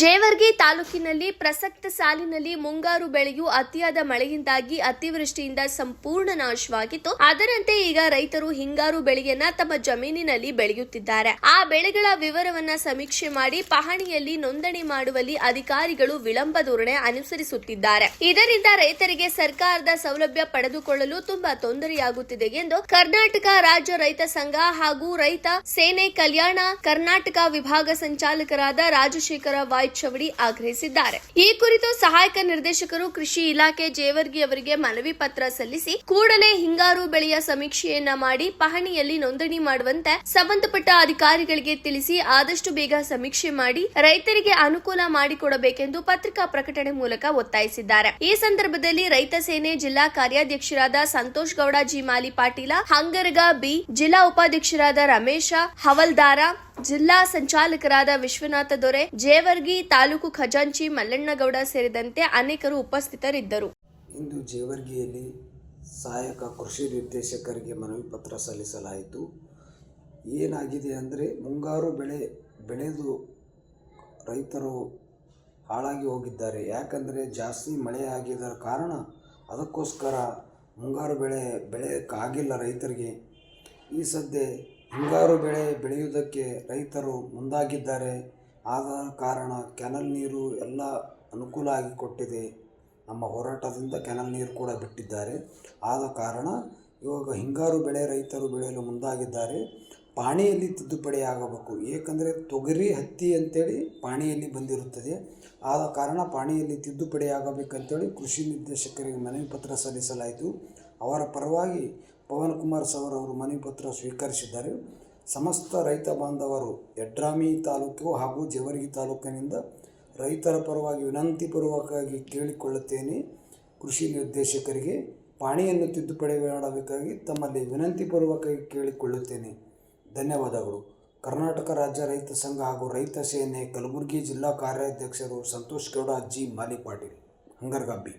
ಜೇವರ್ಗಿ ತಾಲೂಕಿನಲ್ಲಿ ಪ್ರಸಕ್ತ ಸಾಲಿನಲ್ಲಿ ಮುಂಗಾರು ಬೆಳೆಯು ಅತಿಯಾದ ಮಳೆಯಿಂದಾಗಿ ಅತಿವೃಷ್ಟಿಯಿಂದ ಸಂಪೂರ್ಣ ನಾಶವಾಗಿತ್ತು. ಅದರಂತೆ ಈಗ ರೈತರು ಹಿಂಗಾರು ಬೆಳೆಯನ್ನ ತಮ್ಮ ಜಮೀನಿನಲ್ಲಿ ಬೆಳೆಯುತ್ತಿದ್ದಾರೆ. ಆ ಬೆಳೆಗಳ ವಿವರವನ್ನ ಸಮೀಕ್ಷೆ ಮಾಡಿ ಪಹಣಿಯಲ್ಲಿ ನೋಂದಣಿ ಮಾಡುವಲ್ಲಿ ಅಧಿಕಾರಿಗಳು ವಿಳಂಬ ಧೋರಣೆ ಅನುಸರಿಸುತ್ತಿದ್ದಾರೆ. ಇದರಿಂದ ರೈತರಿಗೆ ಸರ್ಕಾರದ ಸೌಲಭ್ಯ ಪಡೆದುಕೊಳ್ಳಲು ತುಂಬಾ ತೊಂದರೆಯಾಗುತ್ತಿದೆ ಎಂದು ಕರ್ನಾಟಕ ರಾಜ್ಯ ರೈತ ಸಂಘ ಹಾಗೂ ರೈತ ಸೇನೆ ಕಲ್ಯಾಣ ಕರ್ನಾಟಕ ವಿಭಾಗ ಸಂಚಾಲಕರಾದ ರಾಜಶೇಖರ ಚವಡಿ ಆಗ್ರಹಿಸಿದ್ದಾರೆ. ಈ ಕುರಿತು ಸಹಾಯಕ ನಿರ್ದೇಶಕರು ಕೃಷಿ ಇಲಾಖೆ ಜೇವರ್ಗಿ ಅವರಿಗೆ ಮನವಿ ಪತ್ರ ಸಲ್ಲಿಸಿ ಕೂಡಲೇ ಹಿಂಗಾರು ಬೆಳೆಯ ಸಮೀಕ್ಷೆಯನ್ನ ಮಾಡಿ ಪಹಣಿಯಲ್ಲಿ ನೋಂದಣಿ ಮಾಡುವಂತೆ ಸಂಬಂಧಪಟ್ಟ ಅಧಿಕಾರಿಗಳಿಗೆ ತಿಳಿಸಿ ಆದಷ್ಟು ಬೇಗ ಸಮೀಕ್ಷೆ ಮಾಡಿ ರೈತರಿಗೆ ಅನುಕೂಲ ಮಾಡಿಕೊಡಬೇಕೆಂದು ಪತ್ರಿಕಾ ಪ್ರಕಟಣೆ ಮೂಲಕ ಒತ್ತಾಯಿಸಿದ್ದಾರೆ. ಈ ಸಂದರ್ಭದಲ್ಲಿ ರೈತ ಸೇನೆ ಜಿಲ್ಲಾ ಕಾರ್ಯಾಧ್ಯಕ್ಷರಾದ ಸಂತೋಷ್ ಗೌಡ ಜಿ ಮಾಲಿ ಪಾಟೀಲ, ಹಂಗರಗ ಬಿ, ಜಿಲ್ಲಾ ಉಪಾಧ್ಯಕ್ಷರಾದ ರಮೇಶ ಹವಲ್ದಾರ, ಜಿಲ್ಲಾ ಸಂಚಾಲಕರಾದ ವಿಶ್ವನಾಥ ದೊರೆ, ಜೇವರ್ಗಿ ತಾಲೂಕು ಖಜಾಂಚಿ ಮಲ್ಲಣ್ಣಗೌಡ ಸೇರಿದಂತೆ ಅನೇಕರು ಉಪಸ್ಥಿತರಿದ್ದರು. ಇಂದು ಜೇವರ್ಗಿಯಲ್ಲಿ ಸಹಾಯಕ ಕೃಷಿ ನಿರ್ದೇಶಕರಿಗೆ ಮನವಿ ಪತ್ರ ಸಲ್ಲಿಸಲಾಯಿತು. ಏನಾಗಿದೆ ಅಂದರೆ ಮುಂಗಾರು ಬೆಳೆದು ರೈತರು ಹಾಳಾಗಿ ಹೋಗಿದ್ದಾರೆ. ಯಾಕಂದರೆ ಜಾಸ್ತಿ ಮಳೆ ಆಗಿದ್ದರ ಕಾರಣ ಅದಕ್ಕೋಸ್ಕರ ಮುಂಗಾರು ಬೆಳೆಯೋಕ್ಕಾಗಿಲ್ಲ ರೈತರಿಗೆ. ಈ ಸದ್ಯ ಹಿಂಗಾರು ಬೆಳೆಯುವುದಕ್ಕೆ ರೈತರು ಮುಂದಾಗಿದ್ದಾರೆ. ಆದ ಕಾರಣ ಕೆನಲ್ ನೀರು ಎಲ್ಲ ಅನುಕೂಲ ಆಗಿಕೊಟ್ಟಿದೆ. ನಮ್ಮ ಹೋರಾಟದಿಂದ ಕೆನಲ್ ನೀರು ಕೂಡ ಬಿಟ್ಟಿದ್ದಾರೆ. ಆದ ಕಾರಣ ಇವಾಗ ಹಿಂಗಾರು ರೈತರು ಬೆಳೆಯಲು ಮುಂದಾಗಿದ್ದಾರೆ. ಪಾಣಿಯಲ್ಲಿ ತಿದ್ದುಪಡಿ ಆಗಬೇಕು. ಏಕೆಂದರೆ ತೊಗರಿ ಹತ್ತಿ ಅಂತೇಳಿ ಪಾಣಿಯಲ್ಲಿ ಬಂದಿರುತ್ತದೆ. ಆದ ಕಾರಣ ಪಾಣಿಯಲ್ಲಿ ತಿದ್ದುಪಡಿ ಆಗಬೇಕಂತೇಳಿ ಕೃಷಿ ನಿರ್ದೇಶಕರಿಗೆ ಮನವಿ ಪತ್ರ ಸಲ್ಲಿಸಲಾಯಿತು. ಅವರ ಪರವಾಗಿ ಪವನ್ ಕುಮಾರ್ ಸವರ್ ಅವರು ಮನವಿ ಪತ್ರ ಸ್ವೀಕರಿಸಿದ್ದಾರೆ. ಸಮಸ್ತ ರೈತ ಬಾಂಧವರು ಯಡ್ರಾಮಿ ತಾಲೂಕು ಹಾಗೂ ಜೇವರ್ಗಿ ತಾಲೂಕಿನಿಂದ ರೈತರ ಪರವಾಗಿ ವಿನಂತಿಪೂರ್ವಕವಾಗಿ ಕೇಳಿಕೊಳ್ಳುತ್ತೇನೆ. ಕೃಷಿ ನಿರ್ದೇಶಕರಿಗೆ ಪಾಣಿಯನ್ನು ತಿದ್ದುಪಡಿ ಮಾಡಬೇಕಾಗಿ ತಮ್ಮಲ್ಲಿ ವಿನಂತಿಪೂರ್ವಕವಾಗಿ ಕೇಳಿಕೊಳ್ಳುತ್ತೇನೆ. ಧನ್ಯವಾದಗಳು. ಕರ್ನಾಟಕ ರಾಜ್ಯ ರೈತ ಸಂಘ ಹಾಗೂ ರೈತ ಸೇನೆ ಕಲಬುರಗಿ ಜಿಲ್ಲಾ ಕಾರ್ಯಾಧ್ಯಕ್ಷರು ಸಂತೋಷ್ ಗೌಡ ಜಿ ಮಾಲಿ ಪಾಟೀಲ್, ಹಂಗರಗ ಬಿ.